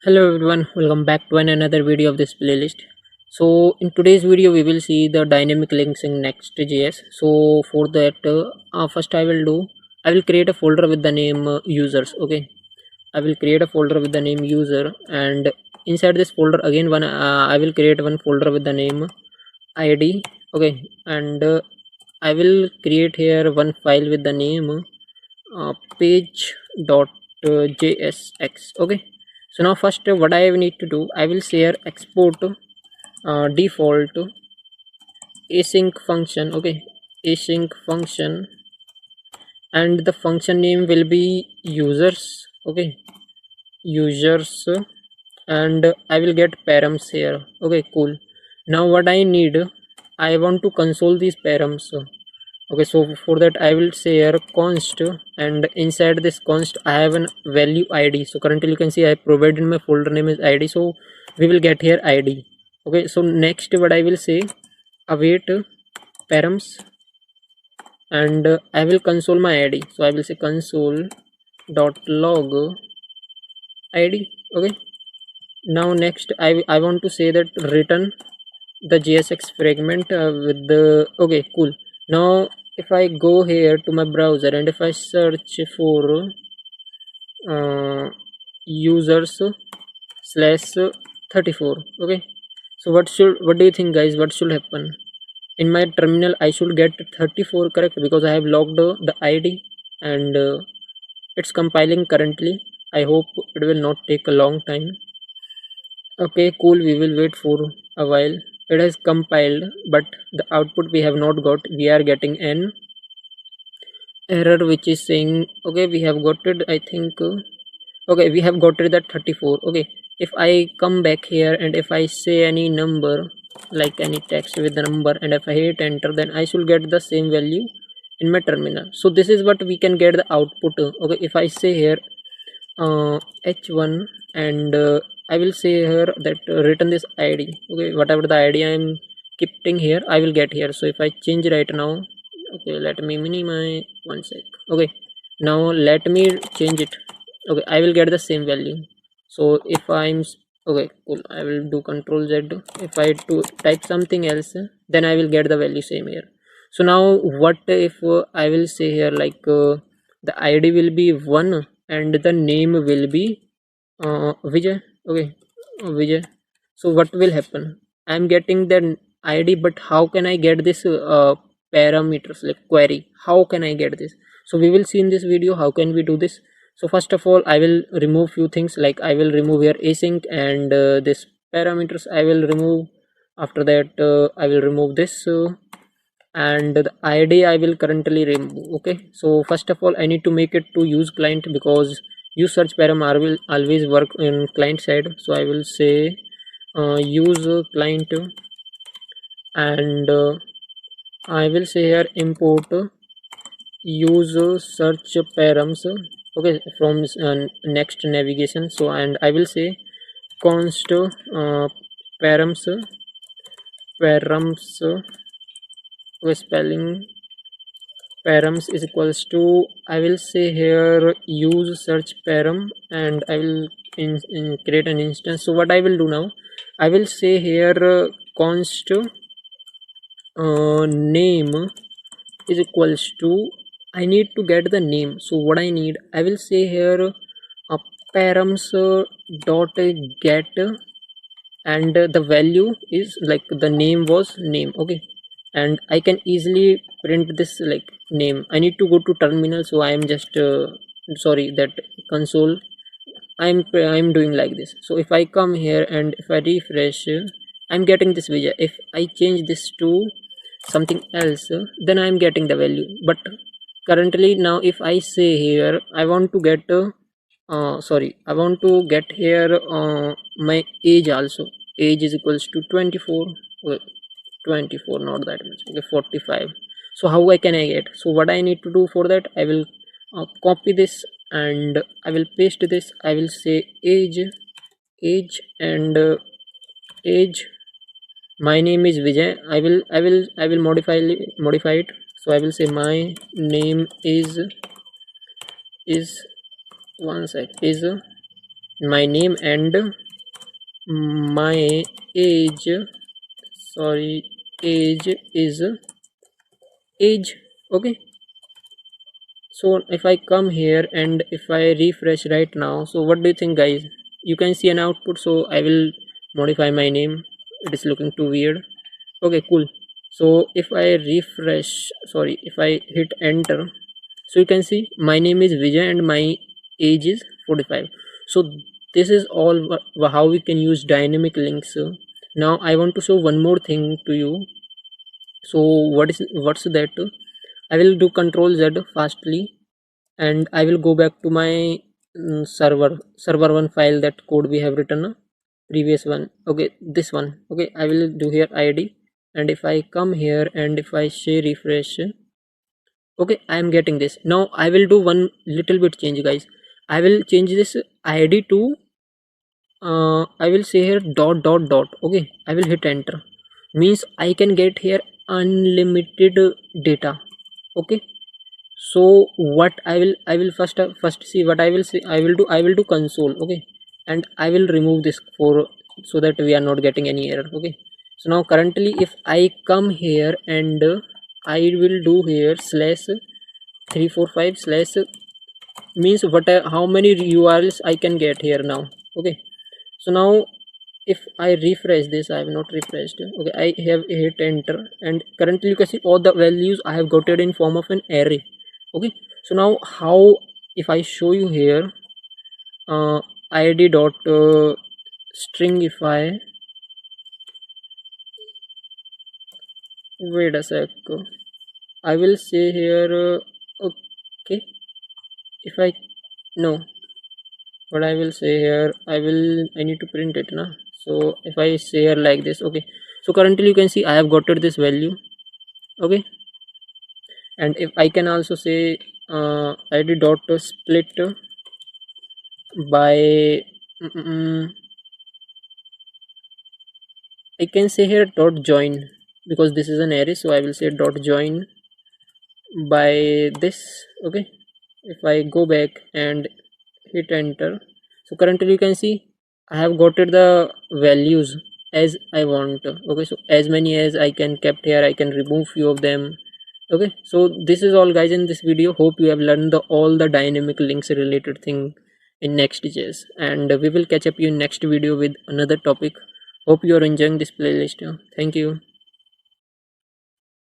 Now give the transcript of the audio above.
Hello everyone, welcome back to another video of this playlist. So in today's video we will see the dynamic links in Next.js. So for that first I will create a folder with the name users. Okay, I will create a folder with the name user, and inside this folder again I will create one folder with the name id. Okay, and I will create here one file with the name page.jsx. Okay, so now first what I need to do, I will share export default async function. Okay, async function, and the function name will be users. Okay, users, and I will get params here. Okay, cool. Now what I need, I want to console these params. Okay, so for that I will say here const, and inside this const I have an value id. So currently you can see I provided my folder name is id, so we will get here id. Okay, so next what I will say, await params, and I will console my id. So I will say console dot log id. Okay, now next I want to say that return the JSX fragment with the. Okay, cool. Now if I go here to my browser and if I search for users slash 34. Okay, so what do you think guys, what should happen in my terminal? I should get 34, correct? Because I have logged the id, and it's compiling currently. I hope it will not take a long time. Okay, cool, we will wait for a while. It has compiled, but the output we have not got. We are getting an error which is saying, okay, we have got it, I think. Okay, we have got it at 34. Okay, if I come back here and if I say any number, like any text with the number, and if I hit enter, then I should get the same value in my terminal. So this is what we can get the output. Okay, if I say here h1, and I will say here that return this id. Okay, whatever the id I am keeping here, I will get here. So if I change right now, okay, let me minimize one sec. Okay, now let me change it. Okay, I will get the same value. So if okay, cool, I will do control z. If I to type something else, then I will get the value same here. So now what if I will say here like the id will be 1 and the name will be Vijay. Okay, Vijay. So what will happen, I am getting the id, but how can I get this parameters like query? How can I get this? So we will see in this video how can we do this. So first of all I will remove few things, like I will remove here async, and this parameters I will remove. After that I will remove this and the id I will currently remove. Okay, so first of all I need to make it to use client, because use search param will always work in client side. So I will say use client, and I will say here import use search params. Okay, from next navigation. So and I will say const params spelling params is equals to, I will say here use search param, and I will create an instance. So what I will do now, I will say here const name is equals to, I need to get the name. So what I need, I will say here params dot get, and the value is like the name was name. Okay, and I can easily print this like name. I need to go to terminal, so I am just sorry, that console. I'm doing like this. So if I come here and if I refresh, I'm getting this Vijay. If I change this to something else, then I'm getting the value. But currently now if I say here I want to get sorry, I want to get here my age also. Age is equals to 24. Wait, 24, not that much. Okay, 45. So how can I get? So what I need to do for that, I will copy this and I will paste this. I will say age, and age, my name is Vijay. I will modify it. So I will say my name is one sec, is my name and my age, sorry, age is age. Okay, so if I come here and if I refresh right now, so what do you think, guys? You can see an output. So I will modify my name, it is looking too weird. Okay, cool. So if I refresh, sorry, if I hit enter, so you can see my name is Vijay and my age is 45. So this is all how we can use dynamic links. Now I want to show one more thing to you. So what's that? I will do control Z fastly and I will go back to my server one file, that code we have written, previous one. Okay, this one. Okay, I will do here id, and if I come here and if I say refresh, okay, I am getting this. Now I will do one little bit change, guys. I will change this id to I will say here dot dot dot. Okay, I will hit enter, means I can get here unlimited data. Okay, so what I will first see what I will say. I will do console. Okay, and I will remove this for, so that we are not getting any error. Okay, so now currently if I come here and I will do here slash 345 slash, means what how many urls I can get here now. Okay, so now if I refresh this, I have not refreshed. Okay, I have hit enter, and currently you can see all the values I have got it in form of an array. Okay, so now how, if I show you here id dot string, if I wait a sec, I will say here okay, if I no, what I will say here, I need to print it now. So if I say here like this, okay, so currently you can see I have got this value. Okay, and if I can also say id dot split by I can say here dot join, because this is an array, so I will say dot join by this. Okay, if I go back and hit enter, so currently you can see I have got the values as I want. Okay, so as many as I can kept here, I can remove few of them. Okay, so this is all, guys, in this video. Hope you have learned all the dynamic links related thing in Next.js, and we will catch up you in next video with another topic. Hope you are enjoying this playlist. Thank you.